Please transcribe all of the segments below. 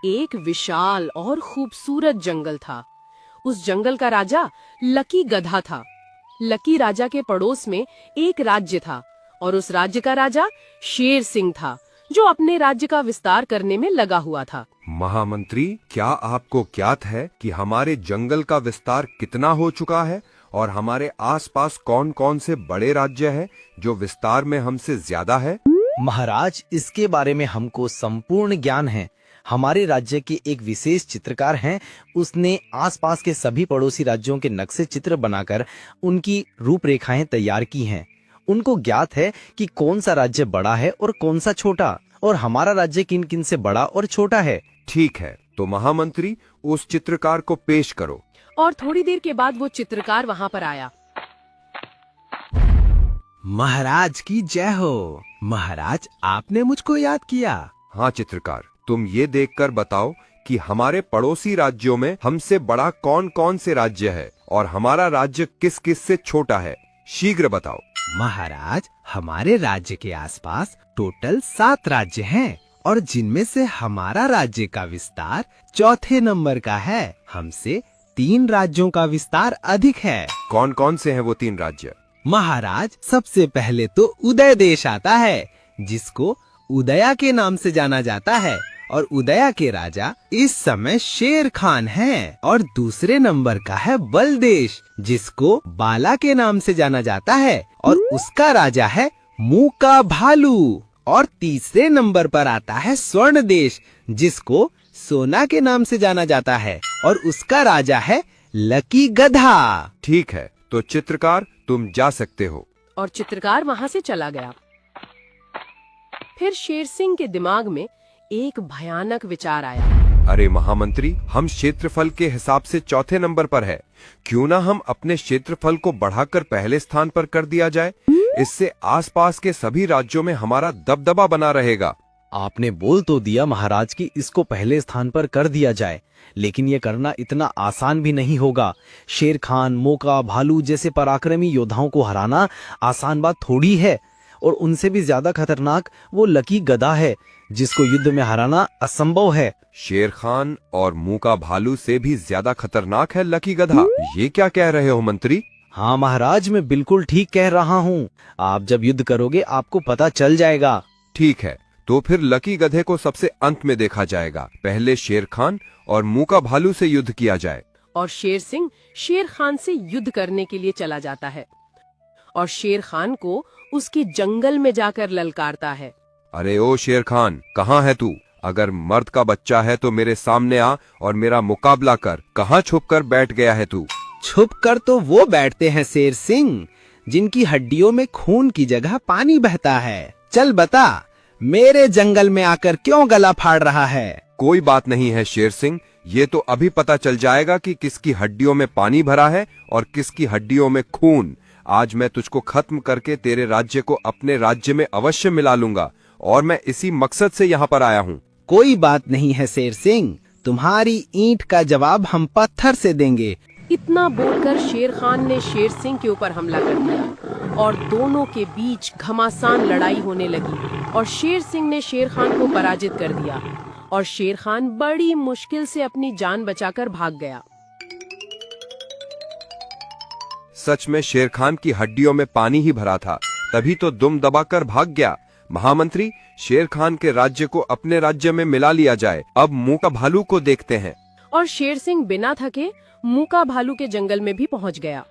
एक विशाल और खूबसूरत जंगल था। उस जंगल का राजा लकी गधा था। लकी राजा के पड़ोस में एक राज्य था और उस राज्य का राजा शेर सिंह था, जो अपने राज्य का विस्तार करने में लगा हुआ था। महामंत्री, क्या आपको ज्ञात है कि हमारे जंगल का विस्तार कितना हो चुका है और हमारे आसपास कौन कौन से बड़े राज्य हैं जो विस्तार में हमसे ज्यादा है? महाराज, इसके बारे में हमको संपूर्ण ज्ञान है। हमारे राज्य के एक विशेष चित्रकार हैं, उसने आसपास के सभी पड़ोसी राज्यों के नक्शे चित्र बनाकर उनकी रूपरेखाएं तैयार की हैं। उनको ज्ञात है कि कौन सा राज्य बड़ा है और कौन सा छोटा, और हमारा राज्य किन किन से बड़ा और छोटा है। ठीक है, तो महामंत्री उस चित्रकार को पेश करो। और थोड़ी देर के बाद वो चित्रकार वहाँ पर आया। महाराज की जय हो। महाराज, आपने मुझको याद किया। हाँ चित्रकार, तुम ये देखकर बताओ कि हमारे पड़ोसी राज्यों में हमसे बड़ा कौन कौन से राज्य है और हमारा राज्य किस किस से छोटा है। शीघ्र बताओ। महाराज, हमारे राज्य के आसपास टोटल 7 राज्य हैं और जिनमें से हमारा राज्य का विस्तार चौथे नंबर का है। हमसे 3 राज्यों का विस्तार अधिक है। कौन कौन से हैं वो 3 राज्य? महाराज, सबसे पहले तो उदय देश आता है, जिसको उदया के नाम से जाना जाता है, और उदया के राजा इस समय शेर खान हैं। और दूसरे नंबर का है बल देश, जिसको बाला के नाम से जाना जाता है, और उसका राजा है मूका भालू। और तीसरे नंबर पर आता है स्वर्ण देश, जिसको सोना के नाम से जाना जाता है, और उसका राजा है लकी गधा। ठीक है, तो चित्रकार तुम जा सकते हो। और चित्रकार वहाँ से चला गया। फिर शेर सिंह के दिमाग में एक भयानक विचार आया। अरे महामंत्री, हम क्षेत्रफल के हिसाब से चौथे नंबर पर है। क्यों ना हम अपने क्षेत्रफल को बढ़ाकर पहले स्थान पर कर दिया जाए। इससे आसपास के सभी राज्यों में हमारा दबदबा बना रहेगा। आपने बोल तो दिया महाराज कि इसको पहले स्थान पर कर दिया जाए, लेकिन ये करना इतना आसान भी नहीं होगा। शेर खान, मोका, भालू जैसे पराक्रमी योद्धाओं को हराना आसान बात थोड़ी है, और उनसे भी ज्यादा खतरनाक वो लकी गधा है, जिसको युद्ध में हराना असंभव है। शेर खान और मूका भालू से भी ज्यादा खतरनाक है लकी गधा। ये क्या कह रहे हो मंत्री? हाँ महाराज, मैं बिल्कुल ठीक कह रहा हूँ। आप जब युद्ध करोगे आपको पता चल जाएगा। ठीक है, तो फिर लकी गधे को सबसे अंत में देखा जाएगा। पहले शेर खान और मूका भालू से युद्ध किया जाए। और शेर सिंह शेर खान से युद्ध करने के लिए चला जाता है और शेर खान को उसके जंगल में जाकर ललकारता है। अरे ओ शेर खान, कहाँ है तू? अगर मर्द का बच्चा है तो मेरे सामने आ और मेरा मुकाबला कर। कहाँ छुप कर बैठ गया है तू? छुप कर तो वो बैठते हैं शेर सिंह, जिनकी हड्डियों में खून की जगह पानी बहता है। चल बता, मेरे जंगल में आकर क्यों गला फाड़ रहा है? कोई बात नहीं है शेर सिंह, ये तो अभी पता चल जाएगा कि किसकी हड्डियों में पानी भरा है और किसकी हड्डियों में खून। आज मैं तुझको खत्म करके तेरे राज्य को अपने राज्य में अवश्य मिला लूंगा, और मैं इसी मकसद से यहाँ पर आया हूँ। कोई बात नहीं है शेर सिंह, तुम्हारी ईंट का जवाब हम पत्थर से देंगे। इतना बोलकर शेर खान ने शेर सिंह के ऊपर हमला कर दिया और दोनों के बीच घमासान लड़ाई होने लगी और शेर सिंह ने शेर खान को पराजित कर दिया और शेर खान बड़ी मुश्किल से अपनी जान बचाकर भाग गया। सच में शेर खान की हड्डियों में पानी ही भरा था, तभी तो दुम दबाकर भाग गया। महामंत्री, शेर खान के राज्य को अपने राज्य में मिला लिया जाए। अब मूका भालू को देखते हैं। और शेर सिंह बिना थके मूका भालू के जंगल में भी पहुंच गया।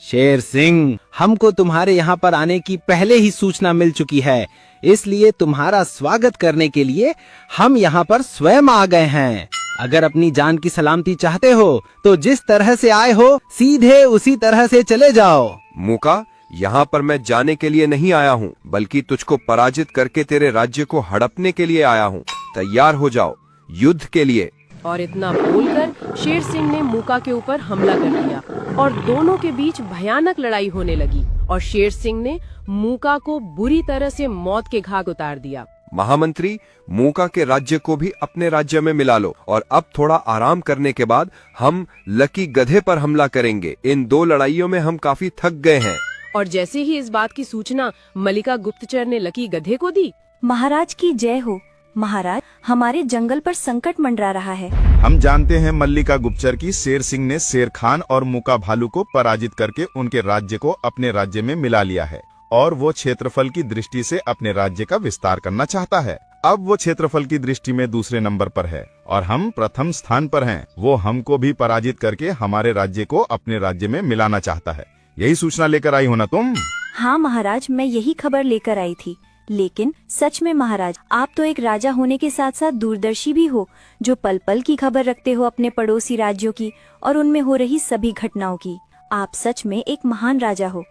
शेर सिंह, हमको तुम्हारे यहाँ पर आने की पहले ही सूचना मिल चुकी है, इसलिए तुम्हारा स्वागत करने के लिए हम यहाँ पर स्वयं आ गए हैं। अगर अपनी जान की सलामती चाहते हो तो जिस तरह से आए हो सीधे उसी तरह से चले जाओ। मूका, यहाँ पर मैं जाने के लिए नहीं आया हूँ, बल्कि तुझको पराजित करके तेरे राज्य को हड़पने के लिए आया हूँ। तैयार हो जाओ युद्ध के लिए। और इतना बोलकर शेर सिंह ने मूका के ऊपर हमला कर दिया और दोनों के बीच भयानक लड़ाई होने लगी और शेर सिंह ने मूका को बुरी तरह से मौत के घाट उतार दिया। महामंत्री, मूका के राज्य को भी अपने राज्य में मिला लो और अब थोड़ा आराम करने के बाद हम लकी गधे पर हमला करेंगे। इन 2 लड़ाइयों में हम काफी थक गए हैं। और जैसे ही इस बात की सूचना मल्लिका गुप्तचर ने लकी गधे को दी। महाराज की जय हो। महाराज, हमारे जंगल पर संकट मंडरा रहा है। हम जानते हैं मल्लिका गुप्तचर की शेर सिंह ने शेर खान और मुका भालू को पराजित करके उनके राज्य को अपने राज्य में मिला लिया है और वो क्षेत्रफल की दृष्टि से अपने राज्य का विस्तार करना चाहता है। अब वो क्षेत्रफल की दृष्टि में दूसरे नंबर पर है और हम प्रथम स्थान पर हैं। वो हमको भी पराजित करके हमारे राज्य को अपने राज्य में मिलाना चाहता है। यही सूचना लेकर आई हो ना तुम? हाँ महाराज, मैं यही खबर लेकर आई थी। लेकिन सच में महाराज, आप तो एक राजा होने के साथ साथ दूरदर्शी भी हो, जो पल पल की खबर रखते हो अपने पड़ोसी राज्यों की और उनमें हो रही सभी घटनाओं की। आप सच में एक महान राजा हो।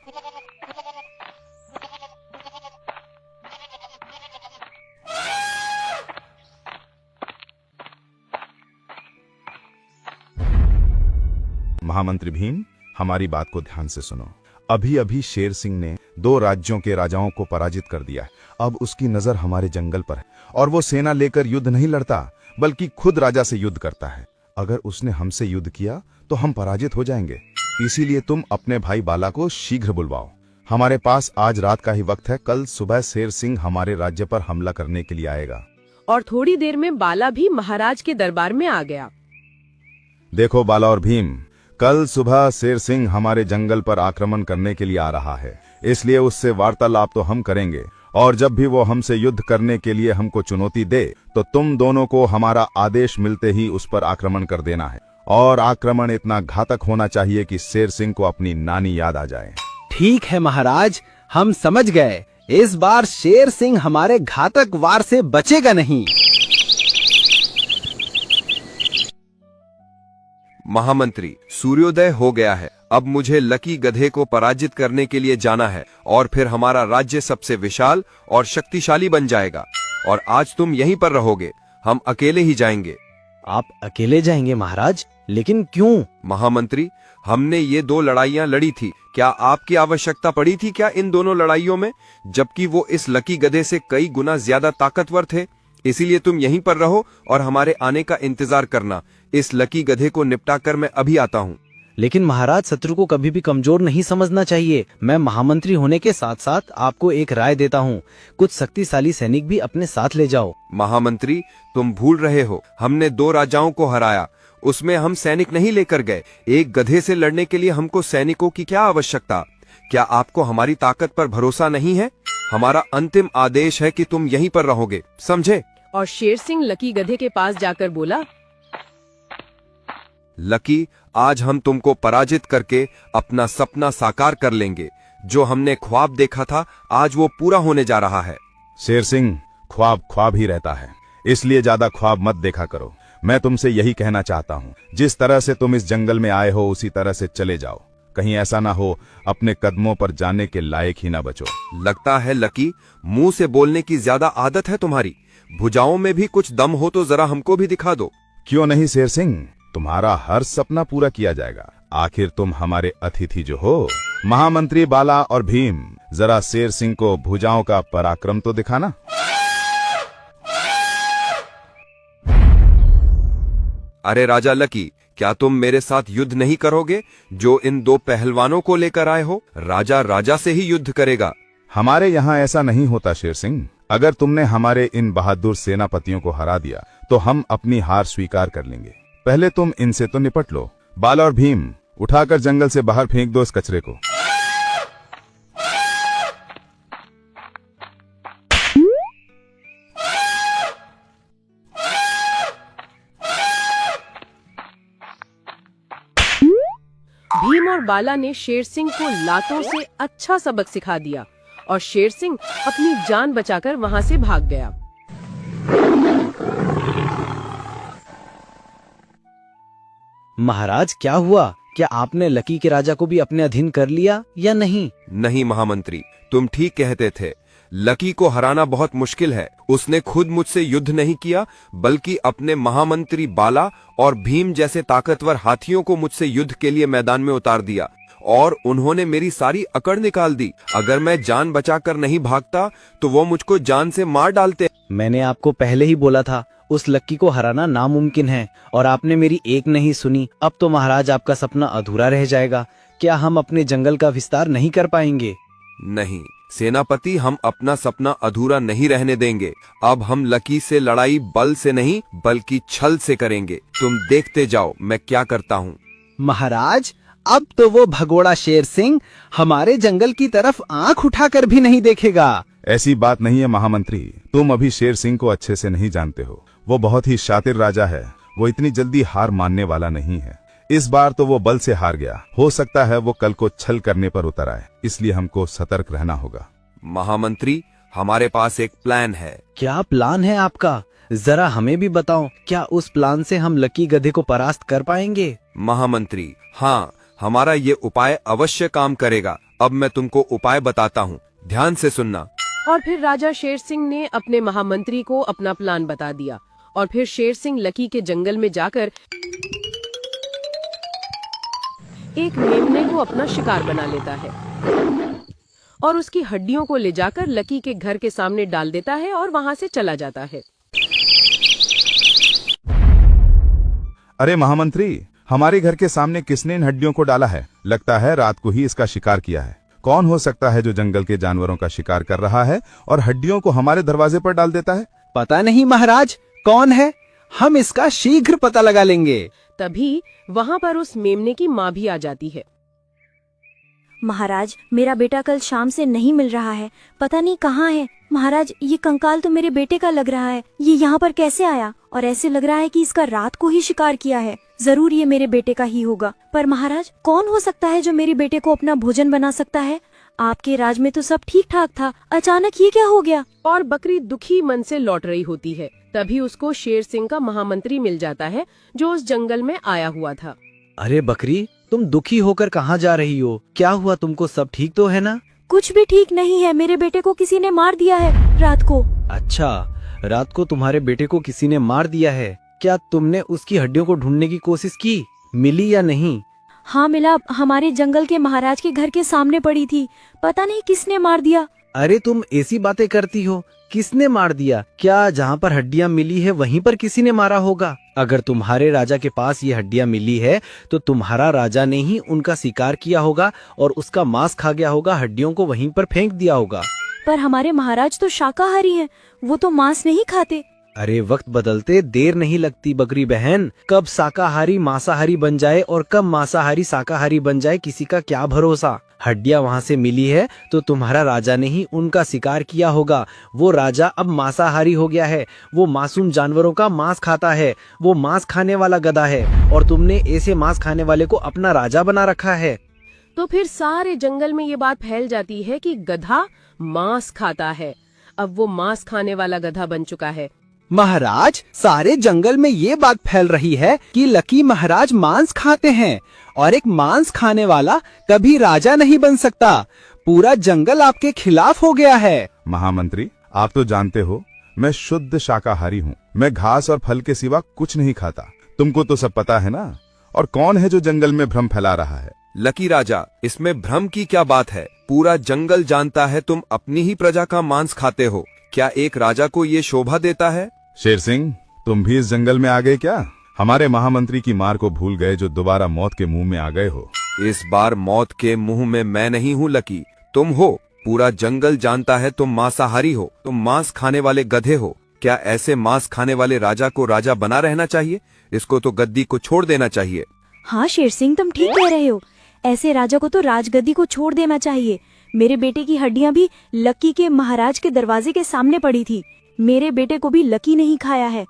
महामंत्री भीम, हमारी बात को ध्यान से सुनो। अभी अभी शेर सिंह ने 2 राज्यों के राजाओं को पराजित कर दिया है। अब उसकी नजर हमारे जंगल पर है और वो सेना लेकर युद्ध नहीं लड़ता बल्कि खुद राजा से युद्ध करता है। अगर उसने हमसे युद्ध किया तो हम पराजित हो जाएंगे। इसीलिए तुम अपने भाई बाला को शीघ्र बुलवाओ। हमारे पास आज रात का ही वक्त है। कल सुबह शेर सिंह हमारे राज्य पर हमला करने के लिए आएगा। और थोड़ी देर में बाला भी महाराज के दरबार में आ गया। देखो बाला और भीम, कल सुबह शेर सिंह हमारे जंगल पर आक्रमण करने के लिए आ रहा है, इसलिए उससे वार्तालाप तो हम करेंगे और जब भी वो हमसे युद्ध करने के लिए हमको चुनौती दे तो तुम दोनों को हमारा आदेश मिलते ही उस पर आक्रमण कर देना है। और आक्रमण इतना घातक होना चाहिए कि शेर सिंह को अपनी नानी याद आ जाए। ठीक है महाराज, हम समझ गए। इस बार शेर सिंह हमारे घातक वार से बचेगा नहीं। महामंत्री, सूर्योदय हो गया है। अब मुझे लकी गधे को पराजित करने के लिए जाना है और फिर हमारा राज्य सबसे विशाल और शक्तिशाली बन जाएगा। और आज तुम यहीं पर रहोगे, हम अकेले ही जाएंगे। आप अकेले जाएंगे महाराज? लेकिन क्यों? महामंत्री, हमने ये 2 लड़ाइयां लड़ी थी। क्या आपकी आवश्यकता पड़ी थी क्या इन दोनों लड़ाइयों में, जबकि वो इस लकी गधे से कई गुना ज्यादा ताकतवर थे? इसीलिए तुम यहीं पर रहो और हमारे आने का इंतजार करना। इस लकी गधे को निपटा कर मैं अभी आता हूँ। लेकिन महाराज, शत्रु को कभी भी कमजोर नहीं समझना चाहिए। मैं महामंत्री होने के साथ साथ आपको एक राय देता हूँ, कुछ शक्तिशाली सैनिक भी अपने साथ ले जाओ। महामंत्री, तुम भूल रहे हो, हमने 2 राजाओं को हराया, उसमें हम सैनिक नहीं लेकर गए। एक गधे से लड़ने के लिए हमको सैनिकों की क्या आवश्यकता? क्या आपको हमारी ताकत पर भरोसा नहीं है? हमारा अंतिम आदेश है कि तुम यहीं पर रहोगे, समझे? और शेर सिंह लकी गधे के पास जाकर बोला, लकी, आज हम तुमको पराजित करके अपना सपना साकार कर लेंगे। जो हमने ख्वाब देखा था, आज वो पूरा होने जा रहा है। शेर सिंह, ख्वाब ख्वाब ही रहता है, इसलिए ज्यादा ख्वाब मत देखा करो। मैं तुमसे यही कहना चाहता हूँ, जिस तरह से तुम इस जंगल में आए हो उसी तरह से चले जाओ। कहीं ऐसा ना हो अपने कदमों पर जाने के लायक ही ना बचो। लगता है लकी, मुंह से बोलने की ज्यादा आदत है तुम्हारी। भुजाओं में भी कुछ दम हो तो जरा हमको भी दिखा दो। क्यों नहीं शेर सिंह, तुम्हारा हर सपना पूरा किया जाएगा। आखिर तुम हमारे अतिथि जो हो। महामंत्री बाला और भीम, जरा शेर सिंह को भुजाओं का पराक्रम तो दिखाना। अरे राजा लकी, क्या तुम मेरे साथ युद्ध नहीं करोगे जो इन 2 पहलवानों को लेकर आए हो? राजा राजा से ही युद्ध करेगा। हमारे यहाँ ऐसा नहीं होता शेर सिंह। अगर तुमने हमारे इन बहादुर सेनापतियों को हरा दिया तो हम अपनी हार स्वीकार कर लेंगे। पहले तुम इनसे तो निपट लो। बाला और भीम, उठाकर जंगल से बाहर फेंक दो इस कचरे को। भीम और बाला ने शेर सिंह को लातों से अच्छा सबक सिखा दिया और शेर सिंह अपनी जान बचाकर वहां से भाग गया। महाराज, क्या हुआ? क्या आपने लकी के राजा को भी अपने अधीन कर लिया या नहीं? नहीं महामंत्री, तुम ठीक कहते थे। लकी को हराना बहुत मुश्किल है। उसने खुद मुझसे युद्ध नहीं किया, बल्कि अपने महामंत्री बाला और भीम जैसे ताकतवर हाथियों को मुझसे युद्ध के लिए मैदान में उतार दिया और उन्होंने मेरी सारी अकड़ निकाल दी। अगर मैं जान बचाकर नहीं भागता तो वो मुझको जान से मार डालते। मैंने आपको पहले ही बोला था, उस लक्की को हराना नामुमकिन है और आपने मेरी एक नहीं सुनी। अब तो महाराज आपका सपना अधूरा रह जाएगा। क्या हम अपने जंगल का विस्तार नहीं कर पाएंगे? नहीं सेनापति, हम अपना सपना अधूरा नहीं रहने देंगे। अब हम लकी से लड़ाई बल से नहीं बल्कि छल से करेंगे। तुम देखते जाओ मैं क्या करता हूँ। महाराज, अब तो वो भगोड़ा शेर सिंह हमारे जंगल की तरफ आंख उठाकर भी नहीं देखेगा। ऐसी बात नहीं है महामंत्री, तुम अभी शेर सिंह को अच्छे से नहीं जानते हो। वो बहुत ही शातिर राजा है, वो इतनी जल्दी हार मानने वाला नहीं है। इस बार तो वो बल से हार गया, हो सकता है वो कल को छल करने पर उतर आए, इसलिए हमको सतर्क रहना होगा। महामंत्री, हमारे पास एक प्लान है। क्या प्लान है आपका? जरा हमें भी बताओ। क्या उस प्लान से हम लकी गधे को परास्त कर पाएंगे? महामंत्री, हाँ, हमारा ये उपाय अवश्य काम करेगा। अब मैं तुमको उपाय बताता हूँ, ध्यान से सुनना। और फिर राजा शेर सिंह ने अपने महामंत्री को अपना प्लान बता दिया और फिर शेर सिंह लकी के जंगल में जाकर एक मेमने को अपना शिकार बना लेता है और उसकी हड्डियों को ले जाकर लकी के घर के सामने डाल देता है और वहां से चला जाता है। अरे महामंत्री, हमारे घर के सामने किसने इन हड्डियों को डाला है? लगता है रात को ही इसका शिकार किया है। कौन हो सकता है जो जंगल के जानवरों का शिकार कर रहा है और हड्डियों को हमारे दरवाजे पर डाल देता है? पता नहीं महाराज, कौन है? हम इसका शीघ्र पता लगा लेंगे। तभी वहां पर उस मेमने की माँ भी आ जाती है। महाराज, मेरा बेटा कल शाम से नहीं मिल रहा है, पता नहीं कहाँ है। महाराज, ये कंकाल तो मेरे बेटे का लग रहा है, ये यहाँ पर कैसे आया? और ऐसे लग रहा है कि इसका रात को ही शिकार किया है। जरूर ये मेरे बेटे का ही होगा। पर महाराज, कौन हो सकता है जो मेरे बेटे को अपना भोजन बना सकता है? आपके राज में तो सब ठीक ठाक था, अचानक ये क्या हो गया? और बकरी दुखी मन से लौट रही होती है। तभी उसको शेर सिंह का महामंत्री मिल जाता है जो उस जंगल में आया हुआ था। अरे बकरी, तुम दुखी होकर कहाँ जा रही हो? क्या हुआ तुमको? सब ठीक तो है ना? कुछ भी ठीक नहीं है, मेरे बेटे को किसी ने मार दिया है रात को। अच्छा, रात को तुम्हारे बेटे को किसी ने मार दिया है? क्या तुमने उसकी हड्डियों को ढूंढने की कोशिश की? मिली या नहीं? हाँ मिला, हमारे जंगल के महाराज के घर के सामने पड़ी थी, पता नहीं किसने मार दिया। अरे तुम ऐसी बातें करती हो, किसने मार दिया? क्या जहाँ पर हड्डियाँ मिली है वहीं पर किसी ने मारा होगा? अगर तुम्हारे राजा के पास ये हड्डियाँ मिली है तो तुम्हारा राजा ने ही उनका शिकार किया होगा और उसका मांस खा गया होगा, हड्डियों को वहीं पर फेंक दिया होगा। पर हमारे महाराज तो शाकाहारी हैं, वो तो मांस नहीं खाते। अरे वक्त बदलते देर नहीं लगती बकरी बहन। कब शाकाहारी मांसाहारी बन जाए और कब मांसाहारी शाकाहारी बन जाए, किसी का क्या भरोसा। हड्डियां वहां से मिली है तो तुम्हारा राजा ने ही उनका शिकार किया होगा। वो राजा अब मांसाहारी हो गया है, वो मासूम जानवरों का मांस खाता है, वो मांस खाने वाला गधा है और तुमने ऐसे मांस खाने वाले को अपना राजा बना रखा है। तो फिर सारे जंगल में ये बात फैल जाती है कि गधा मांस खाता है। अब वो मांस खाने वाला गधा बन चुका है। महाराज, सारे जंगल में ये बात फैल रही है कि लकी महाराज मांस खाते हैं और एक मांस खाने वाला कभी राजा नहीं बन सकता। पूरा जंगल आपके खिलाफ हो गया है। महामंत्री, आप तो जानते हो मैं शुद्ध शाकाहारी हूँ। मैं घास और फल के सिवा कुछ नहीं खाता। तुमको तो सब पता है ना। और कौन है जो जंगल में भ्रम फैला रहा है? लकी राजा, इसमें भ्रम की क्या बात है? पूरा जंगल जानता है तुम अपनी ही प्रजा का मांस खाते हो। क्या एक राजा को ये शोभा देता है? शेर सिंह, तुम भी इस जंगल में आ गए क्या? हमारे महामंत्री की मार को भूल गए जो दोबारा मौत के मुंह में आ गए हो। इस बार मौत के मुंह में मैं नहीं हूँ लकी, तुम हो। पूरा जंगल जानता है तुम मांसाहारी हो, तुम मांस खाने वाले गधे हो। क्या ऐसे मांस खाने वाले राजा को राजा बना रहना चाहिए? इसको तो गद्दी को छोड़ देना चाहिए। हाँ शेर सिंह, तुम ठीक कह रहे हो। ऐसे राजा को तो राजगद्दी को छोड़ देना चाहिए। मेरे बेटे की हड्डियां भी लकी के महाराज के दरवाजे के सामने पड़ी थी। मेरे बेटे को भी लकी नहीं खाया है।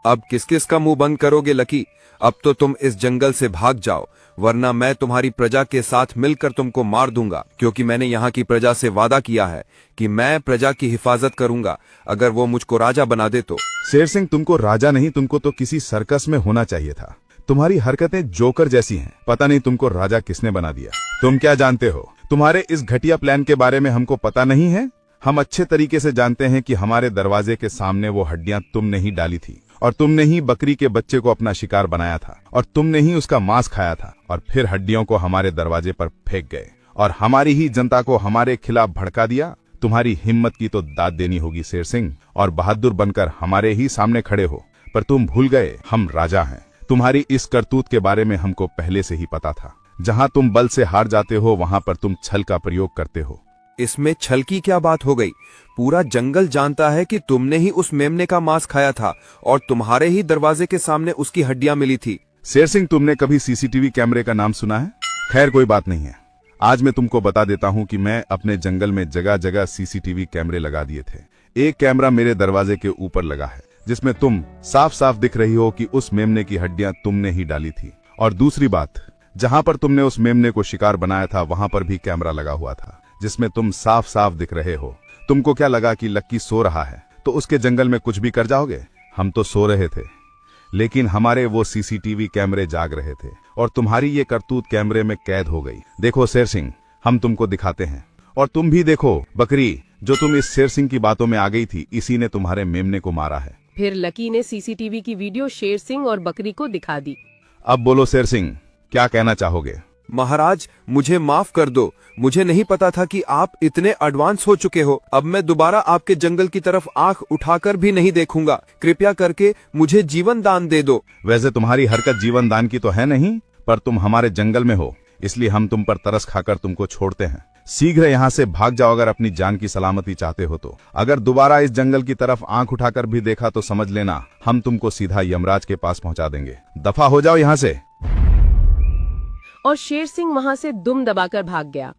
अब किस किस का मुंह बंद करोगे लकी? अब तो तुम इस जंगल से भाग जाओ, वरना मैं तुम्हारी प्रजा के साथ मिलकर तुमको मार दूंगा। क्योंकि मैंने यहाँ की प्रजा से वादा किया है कि मैं प्रजा की हिफाजत करूंगा अगर वो मुझको राजा बना दे तो। शेर सिंह, तुमको राजा नहीं, तुमको तो किसी सर्कस में होना चाहिए था। तुम्हारी हरकतें जोकर जैसी हैं। पता नहीं तुमको राजा किसने बना दिया। तुम क्या जानते हो? तुम्हारे इस घटिया प्लान के बारे में हमको पता नहीं है। हम अच्छे तरीके से जानते हैं कि हमारे दरवाजे के सामने वो हड्डियां तुमने ही डाली थी और तुमने ही बकरी के बच्चे को अपना शिकार बनाया था और तुमने ही उसका मांस खाया था और फिर हड्डियों को हमारे दरवाजे पर फेंक गए और हमारी ही जनता को हमारे खिलाफ भड़का दिया। तुम्हारी हिम्मत की तो दाद देनी होगी शेर सिंह, और बहादुर बनकर हमारे ही सामने खड़े हो। पर तुम भूल गए हम राजा हैं। तुम्हारी इस करतूत के बारे में हमको पहले से ही पता था। जहां तुम बल से हार जाते हो वहां पर तुम छल का प्रयोग करते हो। इसमें छल की क्या बात हो गई? पूरा जंगल जानता है कि तुमने ही उस मेमने का मांस खाया था और तुम्हारे ही दरवाजे के सामने उसकी हड्डियां मिली थी। शेर सिंह, तुमने कभी सीसीटीवी कैमरे का नाम सुना है? खैर कोई बात नहीं है, आज मैं तुमको बता देता हूं कि मैं अपने जंगल में जगह जगह सीसीटीवी कैमरे लगा दिए थे। एक कैमरा मेरे दरवाजे के ऊपर लगा है जिसमें तुम साफ साफ दिख रही हो कि उस मेमने की हड्डियां तुमने ही डाली थी। और दूसरी बात, जहां पर तुमने उस मेमने को शिकार बनाया था वहां पर भी कैमरा लगा हुआ था जिसमें तुम साफ साफ दिख रहे हो। तुमको क्या लगा कि लक्की सो रहा है तो उसके जंगल में कुछ भी कर जाओगे? हम तो सो रहे थे, लेकिन हमारे वो सीसीटीवी कैमरे जाग रहे थे और तुम्हारी ये करतूत कैमरे में कैद हो गई। देखो शेर सिंह, हम तुमको दिखाते हैं, और तुम भी देखो बकरी, जो तुम इस शेर सिंह की बातों में आ गई थी, इसी ने तुम्हारे मेमने को मारा है। फिर लकी ने सीसीटीवी की वीडियो शेर सिंह और बकरी को दिखा दी। अब बोलो शेर सिंह, क्या कहना चाहोगे? महाराज, मुझे माफ कर दो, मुझे नहीं पता था कि आप इतने एडवांस हो चुके हो। अब मैं दोबारा आपके जंगल की तरफ आंख उठाकर भी नहीं देखूंगा। कृपया करके मुझे जीवन दान दे दो। वैसे तुम्हारी हरकत जीवन दान की तो है नहीं, पर तुम हमारे जंगल में हो, इसलिए हम तुम पर तरस खाकर तुमको छोड़ते हैं। शीघ्र यहाँ से भाग जाओ अगर अपनी जान की सलामती चाहते हो तो। अगर दोबारा इस जंगल की तरफ आंख उठाकर भी देखा तो समझ लेना हम तुमको सीधा यमराज के पास पहुंचा देंगे। दफा हो जाओ यहाँ से। और शेर सिंह वहां से दुम दबाकर भाग गया।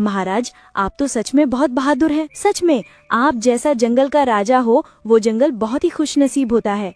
महाराज, आप तो सच में बहुत बहादुर हैं। सच में आप जैसा जंगल का राजा हो वो जंगल बहुत ही खुशनसीब होता है।